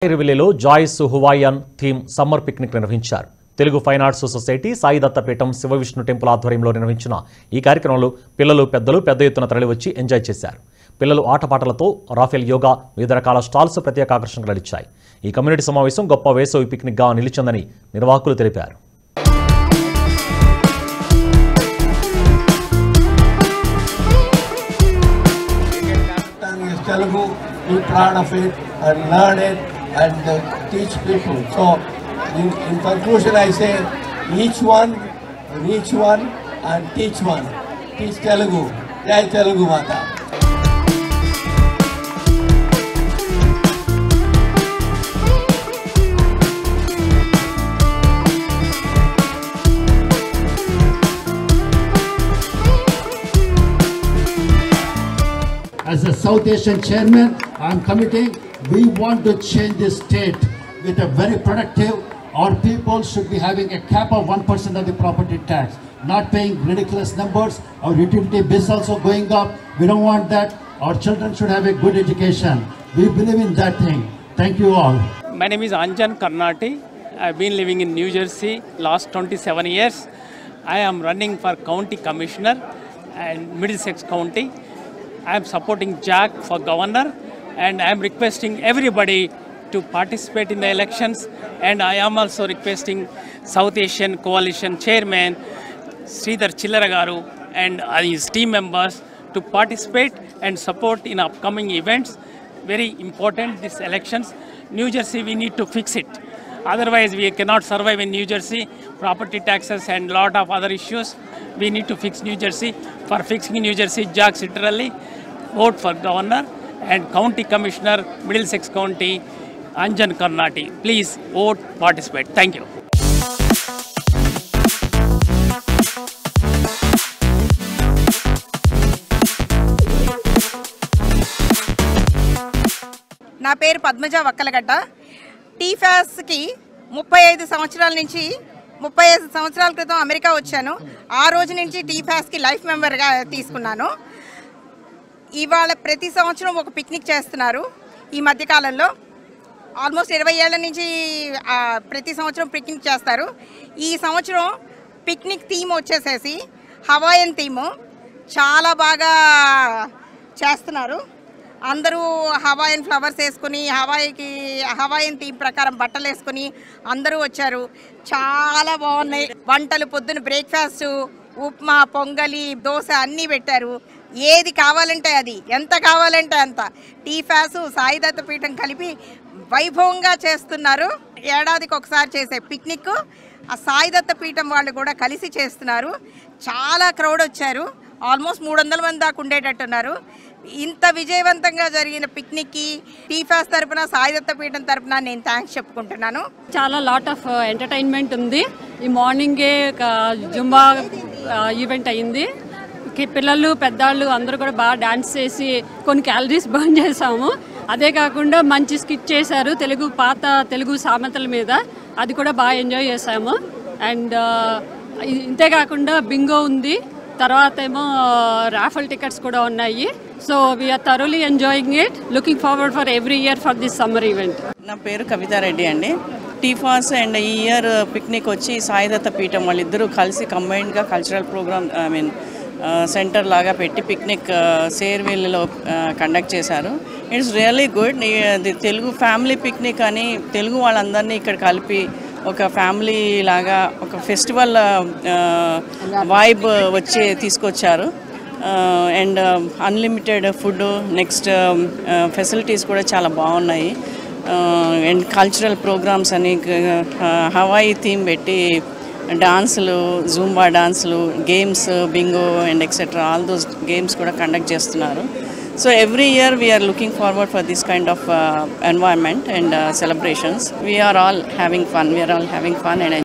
రివిలేలో joys హువాయన్ theme summer picnic నిర్వహించారు. Telugu fine arts society Sai Datta Peetham Shiva Vishnu temple ఆధ్వర్యంలో నిర్వహించిన ఈ కార్యక్రమంలో పిల్లలు పెద్దలు పెద్ద ఎత్తున తరలివచ్చి ఎంజాయ్ చేశారు. పిల్లలు ఆటపాటలతో రాఫెల్ యోగా వివిధ రకాల స్టాల్స్ ప్రత్యేక ఆకర్షణగా నిలిచాయి. ఈ కమ్యూనిటీ సమావేశం గొప్ప వేసవి పిక్నిక్గా నిలిచిందని నిర్వాహకులు తెలిపారు. Be proud of it and learn it and teach people. So in conclusion I say each one reach one and teach one. Teach Telugu. Jai Telugu Mata. As a South Asian chairman, I am committing, we want to change this state with a very productive, our people should be having a cap of 1% of the property tax, not paying ridiculous numbers, our utility bills also going up, we don't want that, our children should have a good education. We believe in that thing. Thank you all. My name is Anjan Karnati. I have been living in New Jersey last 27 years. I am running for county commissioner and Middlesex County. I am supporting Jack for governor and I am requesting everybody to participate in the elections, and I am also requesting South Asian Coalition Chairman Sridhar Chillaragaru and his team members to participate and support in upcoming events. Very important, these elections. New Jersey, we need to fix it. Otherwise, we cannot survive in New Jersey. Property taxes and lot of other issues. We need to fix New Jersey. For fixing New Jersey, Jack Citrulli, vote for governor and county commissioner, Middlesex County, Anjan Karnati. Please vote, participate. Thank you. నా పేరు పద్మజ వక్కలగడ్డ. టీఫాస్కి 35 సంవత్సరాల నుంచి 35 సంవత్సరాల క్రితం America వచ్చాను. ఆ రోజు నుంచి టీఫాస్కి లైఫ్ మెంబర్గా తీసుకున్నాను. ఇవాళ ప్రతి సంవత్సరం ఒక పిక్నిక్ చేస్తున్నారు. ఈ మధ్యకాలంలో ఆల్మోస్ట్ 20 ఏళ్ల నుంచి ప్రతి సంవత్సరం పిక్నిక్ చేస్తారు. ఈ సంవత్సరం పిక్నిక్ థీమ్ వచ్చేసేసి హవాయన్ థీము చాలా బాగా చేస్తున్నారు. అందరూ హవాయన్ ఫ్లవర్స్ వేసుకుని హవాయన్ థీమ్ ప్రకారం బట్టలు వేసుకుని అందరూ వచ్చారు. చాలా బాగున్నాయి వంటలు. పొద్దున బ్రేక్ఫాస్ట్, ఉప్మా, పొంగలి, దోశ అన్నీ పెట్టారు. ఏది కావాలంటే అది, ఎంత కావాలంటే అంత. టీఫాస్ సాయి దత్తపీఠం కలిపి వైభవంగా చేస్తున్నారు. ఏడాదికి ఒకసారి చేసే పిక్నిక్ ఆ సాయి దత్తపీఠం వాళ్ళు కూడా కలిసి చేస్తున్నారు. చాలా క్రౌడ్ వచ్చారు. ఆల్మోస్ట్ 300 మంది దాకా ఉండేటట్టున్నారు. ఇంత విజయవంతంగా జరిగిన పిక్నిక్కి టీఫాస్ తరపున సాయి దత్తపీఠం తరపున నేను థ్యాంక్స్ చెప్పుకుంటున్నాను. చాలా లాట్ ఆఫ్ ఎంటర్టైన్మెంట్ ఉంది. ఈ మార్నింగే జుంబా ఈవెంట్ అయ్యింది. పిల్లలు పెద్దవాళ్ళు అందరూ కూడా బాగా డాన్స్ చేసి కొన్ని క్యాలరీస్ బర్న్ చేసాము. అదే కాకుండా మంచి స్కిట్ చేశారు పాత తెలుగు సామెతల మీద, అది కూడా బాగా ఎంజాయ్ చేసాము. అండ్ ఇంతేకాకుండా బింగో ఉంది, తర్వాత ఏమో రాఫెల్ టికెట్స్ కూడా ఉన్నాయి. So we are thoroughly enjoying it, looking forward for every year for this summer event. నా పేరు కవితారెడ్డి అండి. టీఫాస్ అండ్ ఈ ఇయర్ పిక్నిక్ వచ్చి సాయి దత్తపీఠం వాళ్ళిద్దరూ కలిసి కంబైన్డ్గా కల్చరల్ ప్రోగ్రామ్ సెంటర్ లాగా పెట్టి పిక్నిక్ సేర్వేల్లో కండక్ట్ చేశారు. It's really good. ఇది తెలుగు ఫ్యామిలీ పిక్నిక్ అని తెలుగు వాళ్ళందరినీ ఇక్కడ కలిపి ఒక ఫ్యామిలీ లాగా ఒక ఫెస్టివల్ వైబ్ వచ్చి తీసుకొచ్చారు. And unlimited food, next facilities కూడా చాలా బాగున్నాయి. అండ్ కల్చరల్ ప్రోగ్రామ్స్ అని హవాయి థీమ్ పెట్టి డాన్సులు, జూంబా డాన్సులు, games, Bingo and etcetera all those games కూడా కండక్ట్ చేస్తున్నారు. So every year we are looking forward for this kind of environment and celebrations. We are all having fun and